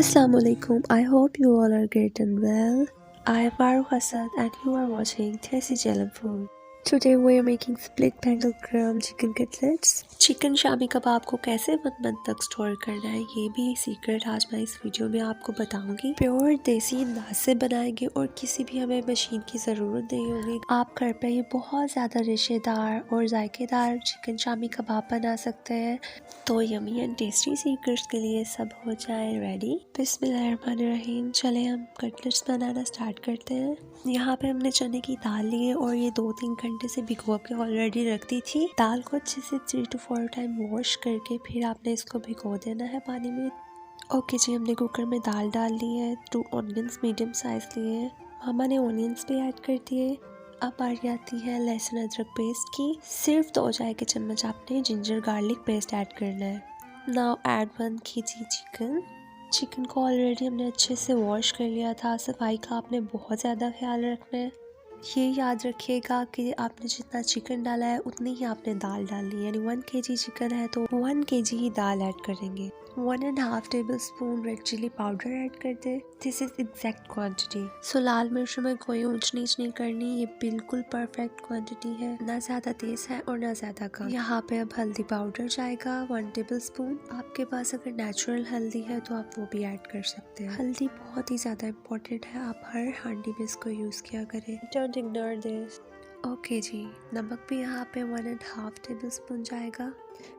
Assalamualaikum. I hope you all are great and well. I am Farooq Hassan and you are watching Tasty Jhelum Food. Today we are making split Bengal gram chicken cutlets. Chicken shami kebab को कैसे 1 month तक store करना है ये भी secret आज मैं इस वीडियो में आपको बताऊंगी। प्योर देसी अंदाज से बनाएंगे और किसी भी हमें मशीन की ज़रूरत नहीं होगी। आप घर पे ही बहुत ज़्यादा रेशेदार और जायकेदार चिकन शामी कबाब बना सकते हैं। तो यमी एंड टेस्टी सीक्रेट्स के लिए सब हो जाए रेडी। बिस्मिल्लाहिर्रहमानिर्रहीम। चले हम कटलेट्स बनाना स्टार्ट करते हैं। यहाँ पे हमने चने की दाल ली है और ये 2-3 घंटे से भिगो के ऑलरेडी रख दी थी। दाल को अच्छे से 3 to 4 टाइम वॉश करके फिर आपने इसको भिगो देना है पानी में। ओके जी, हमने कुकर में दाल डाल ली है। 2 ऑनियंस मीडियम साइज लिए हैं। मामा ने ऑनियंस भी ऐड कर दिए। अब बारी आती है लहसुन अदरक पेस्ट की। सिर्फ 2 चाय के चम्मच आपने जिंजर गार्लिक पेस्ट ऐड करना है। नाउ ऐड 1 kg चिकन को ऑलरेडी हमने अच्छे से वॉश कर लिया था। सफाई का आपने बहुत ज़्यादा ख्याल रखना है। ये याद रखिएगा कि आपने जितना चिकन डाला है उतनी ही आपने दाल डालनी है। यानी 1 kg चिकन है तो 1 kg ही दाल ऐड करेंगे। 1.5 tablespoon red chilli powder add कर दे। This is exact quantity. So लाल मिर्च में कोई ऊंच नीच नहीं करनी, ये बिल्कुल परफेक्ट क्वांटिटी है। ना ज़्यादा तेज है और ना ज़्यादा कम। यहाँ पे अब हल्दी पाउडर जाएगा 1 टेबलस्पून। आपके पास अगर नेचुरल हल्दी है तो आप वो भी ऐड कर सकते हैं। हल्दी बहुत ही ज़्यादा इम्पोर्टेंट है, आप हर हांडी में इसको यूज़ किया करें। Don't ignore this. ओके जी, नमक भी यहाँ पे 1.5 टेबलस्पून जाएगा।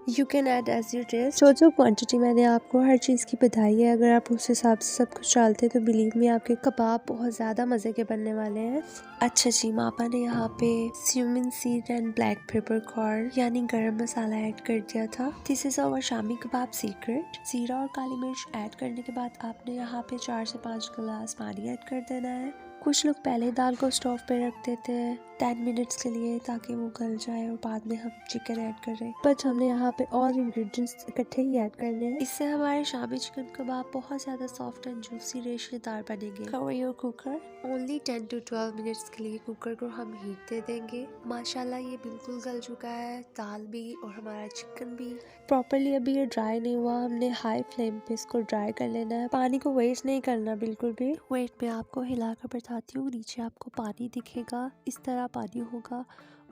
You can add as your taste. जो क्वांटिटी मैंने आपको हर चीज़ की बताई है, अगर आप उस हिसाब से सब कुछ डालते तो बिलीव में आपके कबाब बहुत ज़्यादा मज़े के बनने वाले हैं। अच्छा जी, मापा ने यहाँ पे cumin seed and black peppercorn यानी गरम मसाला ऐड कर दिया था। This is our shami kebab secret. जीरा और काली मिर्च ऐड करने के बाद आपने यहाँ पे 4 से 5 गिलास पानी ऐड कर देना है। कुछ लोग पहले दाल को स्टोव पे रख देते हैं 10 मिनट्स के लिए ताकि वो गल जाए और बाद में हम चिकन ऐड करें। बट हमने यहाँ पे ऑल इंग्रेडिएंट्स इकट्ठे ही ऐड करने हैं। इससे हमारे शामी चिकन कबाब बहुत ज़्यादा सॉफ्ट एंड जूसी रेशेदार बनेंगे। Cover your cooker. Only 10 to 12 minutes के लिए कुकर को हम हीट दे देंगे। माशाल्लाह ये बिल्कुल गल चुका है, दाल भी और हमारा चिकन भी प्रॉपरली। अभी ये ड्राई नहीं हुआ, हमने हाई फ्लेम पे इसको ड्राई कर लेना है। पानी को वेस्ट नहीं करना बिल्कुल भी। वेट में आपको हिलाकर बताती हूँ, नीचे आपको पानी दिखेगा, इस तरह पानी होगा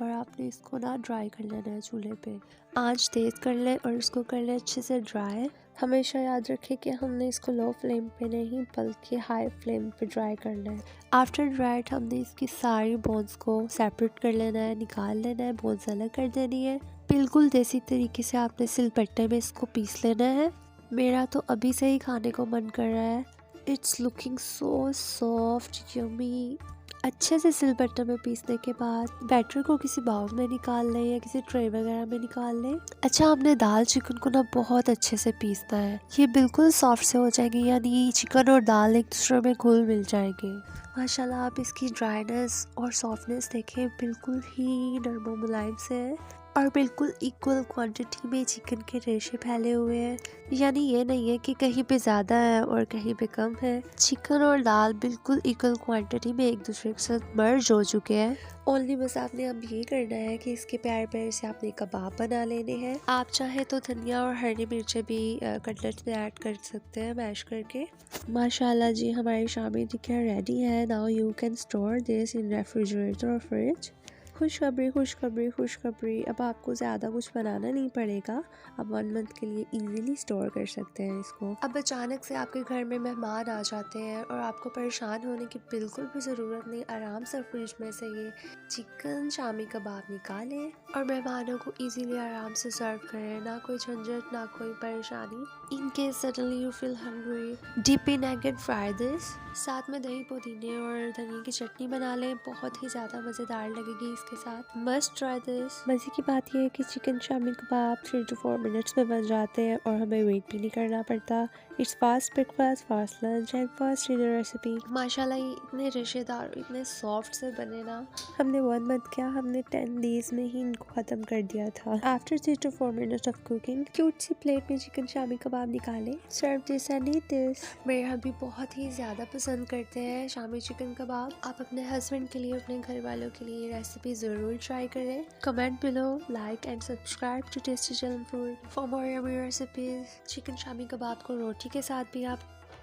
और आपने इसको ना ड्राई कर लेना है। चूल्हे पे आंच तेज कर ले और इसको कर ले अच्छे से ड्राई। हमेशा याद रखें कि हमने इसको लो फ्लेम पे नहीं बल्कि हाई फ्लेम पे ड्राई करना है। आफ्टर ड्राइड हमने इसकी सारी बोन्स को सेपरेट कर लेना है, निकाल लेना है, बोन्स अलग कर देनी है। बिल्कुल देसी तरीके से आपने सिलबट्टे में इसको पीस लेना है। मेरा तो अभी से ही खाने को मन कर रहा है। It's looking so soft yummy. अच्छे से सिलबट्टे में पीसने के बाद बैटर को किसी बाउल में निकाल लें या किसी ट्रे वगैरह में निकाल लें। अच्छा, हमने दाल चिकन को ना बहुत अच्छे से पीसना है। ये बिल्कुल सॉफ्ट से हो जाएंगे, यानी चिकन और दाल एक दूसरे में घुल मिल जाएंगे। माशाल्लाह आप इसकी ड्राइनेस और सॉफ्टनेस देखें, बिल्कुल ही नरम मुलायम से है और बिल्कुल इक्वल क्वांटिटी में चिकन के रेशे फैले हुए हैं। यानी ये नहीं है कि कहीं पे ज़्यादा है और कहीं पे कम है। चिकन और दाल बिल्कुल इक्वल क्वांटिटी में एक दूसरे के साथ मर्ज हो चुके हैं। ओनली बस आपने अब ये करना है कि इसके प्यार प्यार से आपने कबाब बना लेने हैं। आप चाहे तो धनिया और हरी मिर्चें भी कटलेट में ऐड कर सकते हैं मैश करके। माशाल्लाह जी, हमारी शामी टिक्की रेडी है। Now you can store this in refrigerator और फ्रिज। खुशखबरी खुशखबरी खुशखबरी, अब आपको ज़्यादा कुछ बनाना नहीं पड़ेगा। अब 1 मंथ के लिए इजीली स्टोर कर सकते हैं इसको। अब अचानक से आपके घर में मेहमान आ जाते हैं और आपको परेशान होने की बिल्कुल भी ज़रूरत नहीं। आराम से फ्रिज में से ये चिकन शामी कबाब निकालें और मेहमानों को इजीली आराम से सर्व करें। ना कोई झंझट, ना कोई परेशानी। In case suddenly you feel hungry, dip in egg and fry this. साथ में दही पुदीने और धनिया की चटनी बना लें, बहुत ही ज़्यादा मज़ेदार लगेगी इसके साथ। Must try this. मज़े की बात यह है कि chicken shami kebab 3 to 4 minutes में बन जाते हैं और हमें वेट भी नहीं करना पड़ता। It's fast breakfast, fast lunch and fast dinner recipe. माशाल्लाह ये इतने रेशेदार, इतने सॉफ्ट से बने ना। हमने 1 मंथ क्या, हमने 10 डेज में ही इनको ख़त्म कर दिया था। After 3 to 4 minutes of cooking, cute सी प्लेट में चिकन शामी कबाब निकालें। Serve this and eat this. मेरे हस्बैंड बहुत ही ज़्यादा पसंद करते हैं शामी चिकन कबाब। आप अपने हस्बैंड के लिए, अपने घर वालों के लिए रेसिपी ज़रूर ट्राई करें। Comment below, like and subscribe to tasty Jalam food for more yummy recipes. Chicken shami kebab को रोटी के साथ भी आप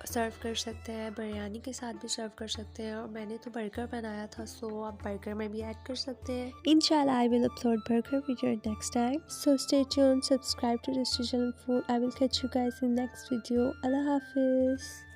सर्व कर सकते हैं, बिरयानी के साथ भी सर्व कर सकते हैं, और मैंने तो बर्गर बनाया था, सो आप बर्गर में भी ऐड कर सकते हैं। Inshallah, I will upload burger video next time. So stay tuned, subscribe to this Jhelum food. I will catch you guys in next video. Allah Hafiz.